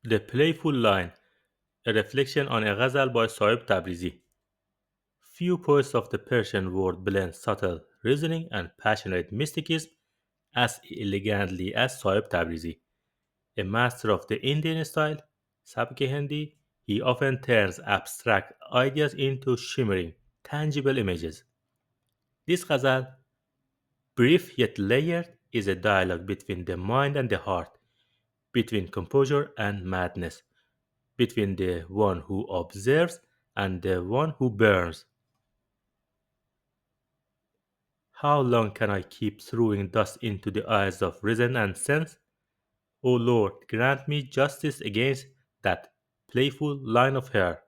The Playful Line, a reflection on a ghazal by Saeb Tabrizi. Few poets of the Persian world blend subtle reasoning and passionate mysticism as elegantly as Saeb Tabrizi. A master of the Indian style, Sabke Hindi, he often turns abstract ideas into shimmering, tangible images. This ghazal, brief yet layered, is a dialogue between the mind and the heart, between composure and madness, between the one who observes and the one who burns. How long can I keep throwing dust into the eyes of reason and sense? O Lord, grant me justice against that playful line of hair.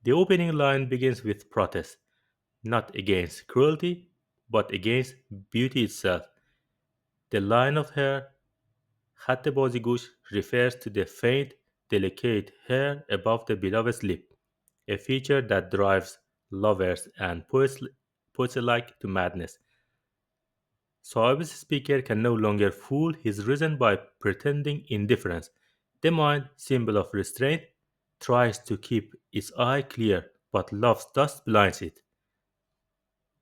The opening line begins with protest, not against cruelty, but against beauty itself. The line of hair, خط بازیگوش, refers to the faint, delicate hair above the beloved's lip, a feature that drives lovers and poets alike to madness. Saab's speaker can no longer fool his reason by pretending indifference. The mind, symbol of restraint, tries to keep its eye clear, but love's dust blinds it.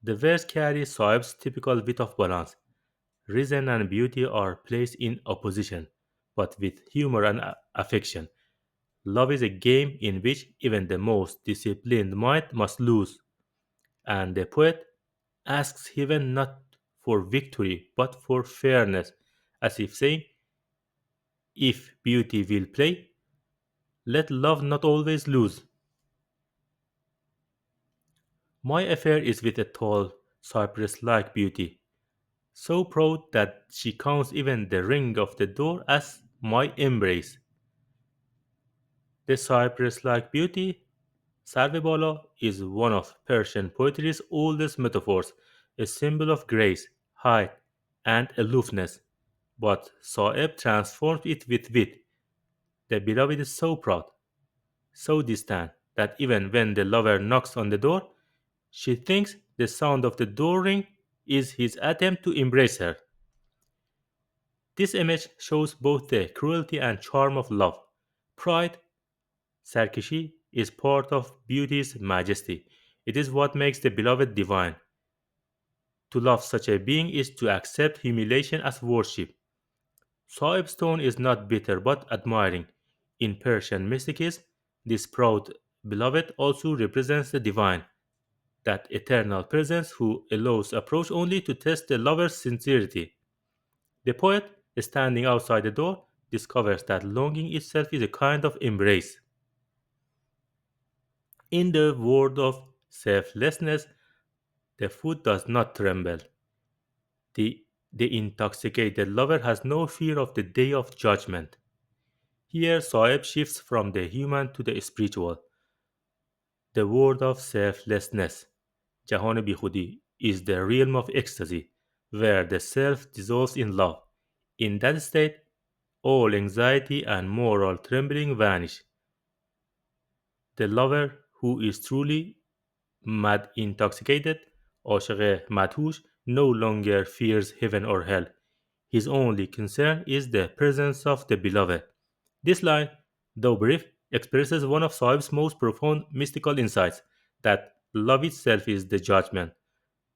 The verse carries Saab's typical wit of balance. Reason and beauty are placed in opposition, but with humor and affection. Love is a game in which even the most disciplined mind must lose, and the poet asks heaven not for victory but for fairness, as if saying, if beauty will play, let love not always lose. My affair is with a tall, cypress like beauty, so proud that she counts even the ring of the door as my embrace. The cypress like beauty, Sarvebala, is one of Persian poetry's oldest metaphors, a symbol of grace, height, and aloofness. But Saeb transformed it with wit. The beloved is so proud, so distant, that even when the lover knocks on the door, she thinks the sound of the door ring is his attempt to embrace her. This image shows both the cruelty and charm of love. Pride, Sarkishi, is part of beauty's majesty. It is what makes the beloved divine. To love such a being is to accept humiliation as worship. Saib's tone is not bitter but admiring. In Persian mysticism, this proud beloved also represents the divine, that eternal presence who allows approach only to test the lover's sincerity. The poet, standing outside the door, discovers that longing itself is a kind of embrace. In the world of selflessness, the foot does not tremble. The intoxicated lover has no fear of the day of judgment. Here, Saeb shifts from the human to the spiritual. The world of selflessness, Jahan Bihudi, is the realm of ecstasy, where the self dissolves in love. In that state, all anxiety and moral trembling vanish. The lover, who is truly mad intoxicated, عاشق مدهوش, no longer fears heaven or hell. His only concern is the presence of the beloved. This line, though brief, expresses one of Saib's most profound mystical insights, that love itself is the judgment.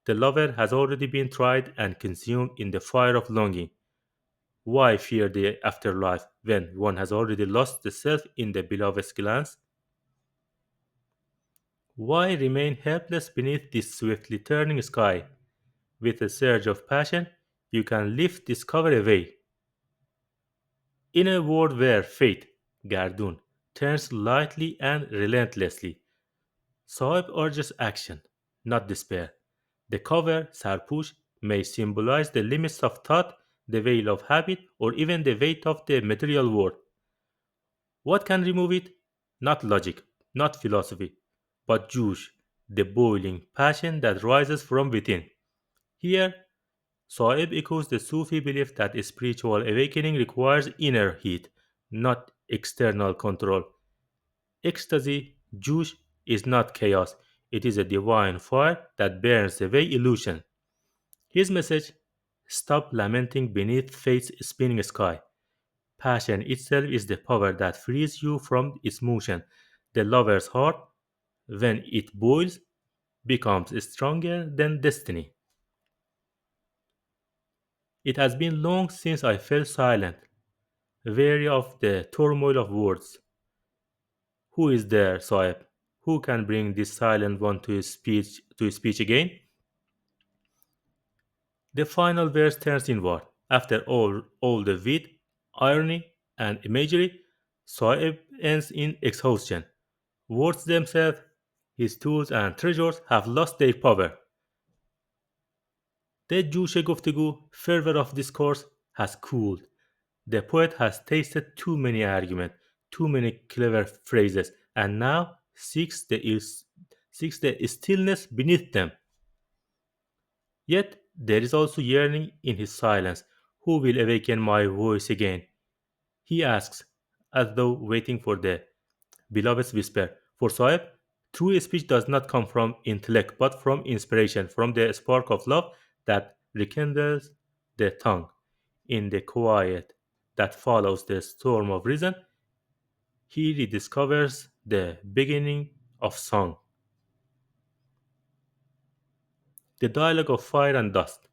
The lover has already been tried and consumed in the fire of longing. Why fear the afterlife when one has already lost the self in the beloved's glance? Why remain helpless beneath this swiftly turning sky? With a surge of passion, you can lift discover away. In a world where fate, Gardun, turns lightly and relentlessly, Saib urges action, not despair. The cover, Sarpush, may symbolize the limits of thought, the veil of habit, or even the weight of the material world. What can remove it? Not logic, not philosophy, but Jush, the boiling passion that rises from within. Here, Saeb echoes the Sufi belief that spiritual awakening requires inner heat, not external control. Ecstasy, Jush, is not chaos, it is a divine fire that burns away illusion. His message, stop lamenting beneath fate's spinning sky. Passion itself is the power that frees you from its motion. The lover's heart, when it boils, becomes stronger than destiny. It has been long since I felt silent, weary of the turmoil of words. Who is there, Saeb? Who can bring this silent one to his speech again? The final verse turns inward. After all the wit, irony, and imagery, Saeb ends in exhaustion. Words themselves, his tools and treasures, have lost their power. The جوش گفتگو, fervor of discourse, has cooled. The poet has tasted too many arguments, too many clever phrases, and now seeks the stillness beneath them. Yet there is also yearning in his silence. Who will awaken my voice again? He asks, as though waiting for the beloved's whisper. For Soeb, true speech does not come from intellect, but from inspiration, from the spark of love that rekindles the tongue. In the quiet that follows the storm of reason, he rediscovers the beginning of song, the dialogue of fire and dust.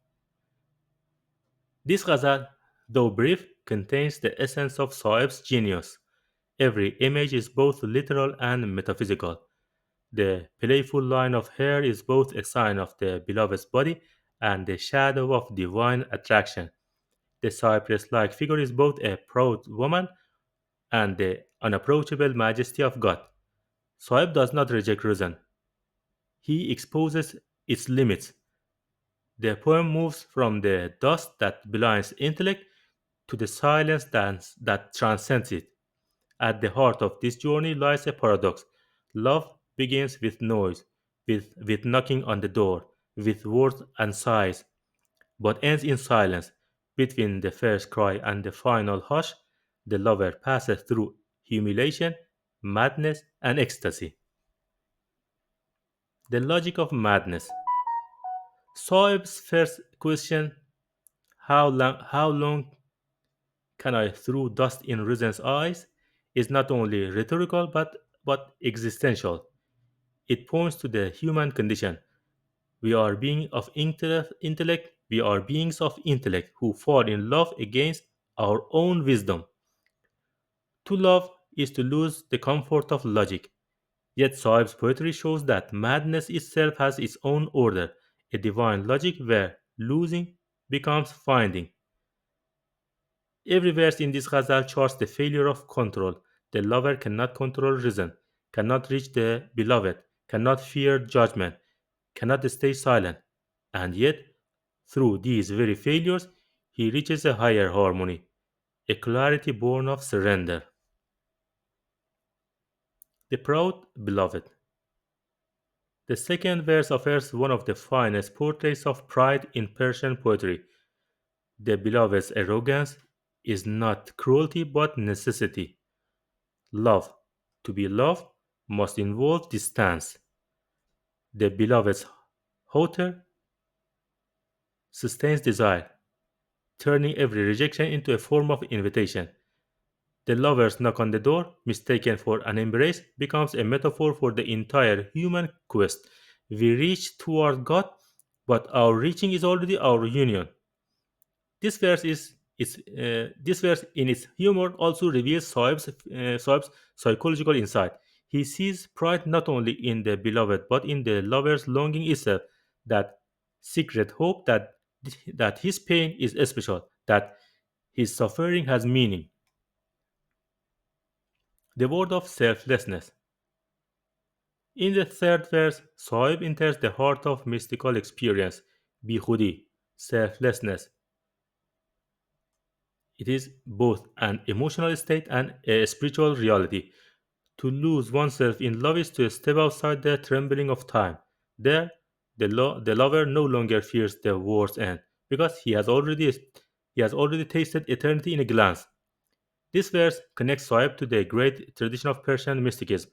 This ghazal, though brief, contains the essence of Saeb's genius. Every image is both literal and metaphysical. The playful line of hair is both a sign of the beloved's body and the shadow of divine attraction. The cypress like figure is both a proud woman and the unapproachable majesty of God. Saeb does not reject reason, he exposes its limits. The poem moves from the dust that blinds intellect to the silence that transcends it. At the heart of this journey lies a paradox. Love begins with noise, with knocking on the door, with words and sighs, but ends in silence. Between the first cry and the final hush, the lover passes through humiliation, madness, and ecstasy. The logic of madness. Soeb's first question, how long can I throw dust in reason's eyes, is not only rhetorical but existential. It points to the human condition. We are beings of intellect. We are beings of intellect who fall in love against our own wisdom. To love is to lose the comfort of logic. Yet Saib's poetry shows that madness itself has its own order, a divine logic where losing becomes finding. Every verse in this ghazal charts the failure of control. The lover cannot control reason, cannot reach the beloved, cannot fear judgment, cannot stay silent. And yet, through these very failures, he reaches a higher harmony, a clarity born of surrender. The proud beloved. The second verse offers one of the finest portraits of pride in Persian poetry. The beloved's arrogance is not cruelty but necessity. Love, to be loved, must involve distance. The beloved's hauteur sustains desire, turning every rejection into a form of invitation. The lover's knock on the door, mistaken for an embrace, becomes a metaphor for the entire human quest. We reach toward God, but our reaching is already our union. This verse in its humor also reveals Soeb's psychological insight. He sees pride not only in the beloved but in the lover's longing itself, that secret hope that his pain is special, that his suffering has meaning. The word of selflessness. In the third verse, Soeb enters the heart of mystical experience, bihudi, selflessness. It is both an emotional state and a spiritual reality. To lose oneself in love is to step outside the trembling of time. There, the lover no longer fears the war's end because he has already tasted eternity in a glance. This verse connects Soeb to the great tradition of Persian mysticism,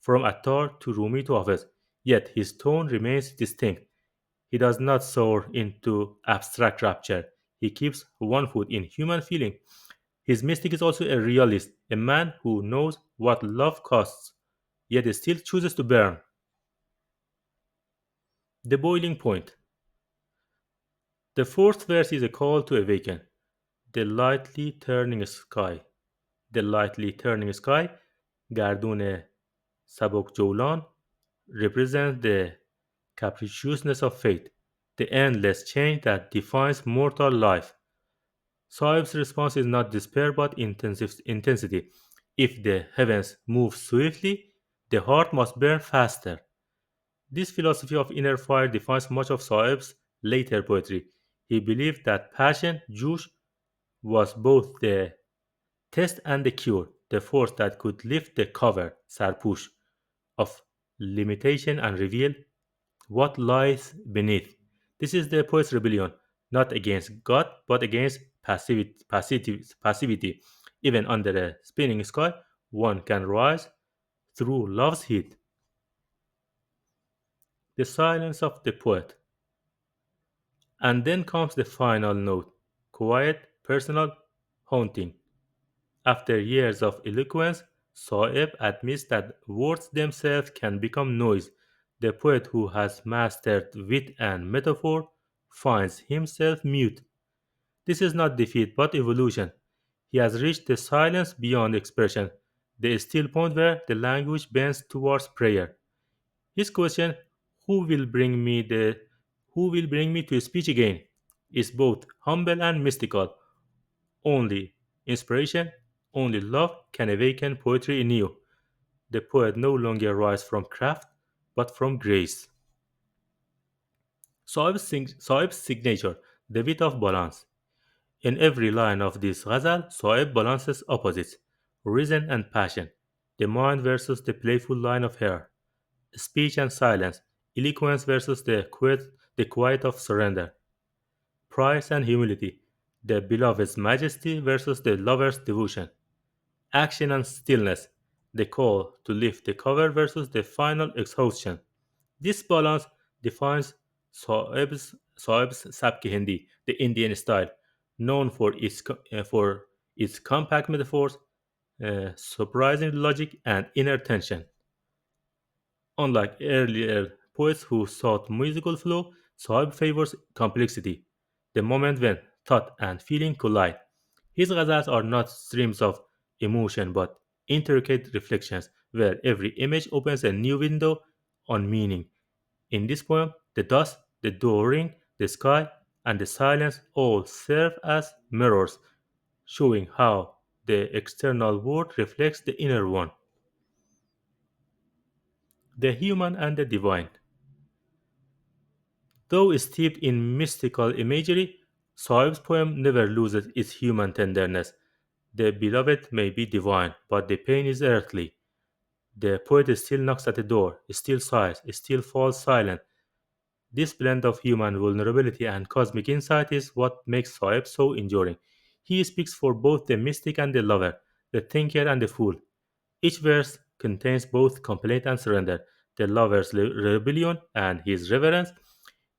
from Attar to Rumi to Hafiz. Yet his tone remains distinct. He does not soar into abstract rapture. He keeps one foot in human feeling. His mystic is also a realist, a man who knows what love costs, yet still chooses to burn. The boiling point. The fourth verse is a call to awaken. The lightly turning sky. The lightly turning sky, گردون سبک جولان, represents the capriciousness of fate, the endless change that defines mortal life. Saib's response is not despair but intensity. If the heavens move swiftly, the heart must burn faster. This philosophy of inner fire defines much of Saib's later poetry. He believed that passion, Jush, was both the test and the cure, the force that could lift the cover, Sarpush, of limitation and reveal what lies beneath. This is the poet's rebellion, not against God, but against passivity. Even under a spinning sky, one can rise through love's heat. The silence of the poet. And then comes the final note, quiet, personal, haunting. After years of eloquence, Saeb admits that words themselves can become noise. The poet who has mastered wit and metaphor finds himself mute. This is not defeat but evolution. He has reached the silence beyond expression, the still point where the language bends towards prayer. His question, who will bring me the who will bring me to speech again, is both humble and mystical. Only inspiration, only love can awaken poetry in you. The poet no longer writes from craft, but from grace. Saib's signature, the wit of balance. In every line of this ghazal, Saib balances opposites, reason and passion, the mind versus the playful line of hair, speech and silence, eloquence versus the quiet of surrender, pride and humility, the beloved's majesty versus the lover's devotion. Action and stillness, the call to lift the cover versus the final exhaustion. This balance defines Soeb's Sabki Hindi, the Indian style, known for its compact metaphors, surprising logic, and inner tension. Unlike earlier poets who sought musical flow, Soeb favors complexity, the moment when thought and feeling collide. His ghazals are not streams of emotion but intricate reflections where every image opens a new window on meaning. In this poem, the dust, the door ring, the sky, and the silence all serve as mirrors, showing how the external world reflects the inner one, the human and the divine. Though steeped in mystical imagery, Saib's poem never loses its human tenderness. The beloved may be divine, but the pain is earthly. The poet still knocks at the door, still sighs, still falls silent. This blend of human vulnerability and cosmic insight is what makes Saeb so enduring. He speaks for both the mystic and the lover, the thinker and the fool. Each verse contains both complaint and surrender, the lover's rebellion and his reverence.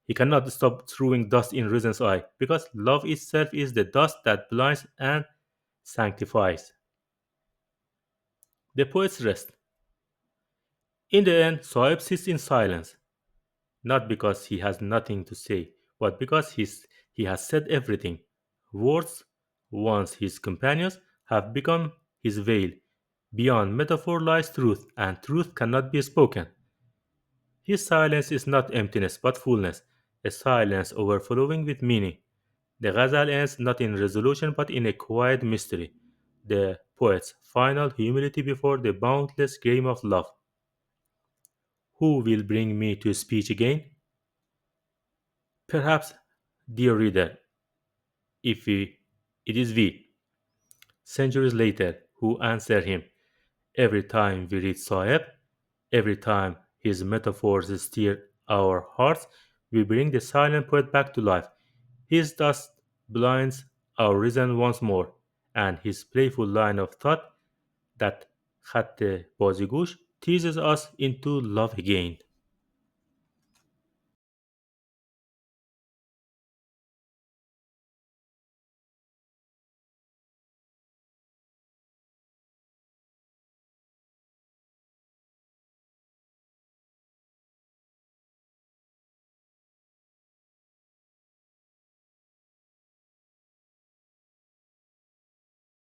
He cannot stop throwing dust in reason's eye, because love itself is the dust that blinds and sanctifies. The poet's rest. In the end, Saeb sits in silence, not because he has nothing to say, but because he has said everything. Words, once his companions, have become his veil. Beyond metaphor lies truth, and truth cannot be spoken. His silence is not emptiness but fullness, a silence overflowing with meaning. The ghazal ends not in resolution but in a quiet mystery, the poet's final humility before the boundless game of love. Who will bring me to speech again? Perhaps, dear reader, if we, it is we, centuries later, who answer him. Every time we read Saeb, every time his metaphors stir our hearts, we bring the silent poet back to life. His dust blinds our reason once more, and his playful line of thought that خط بازیگوش teases us into love again.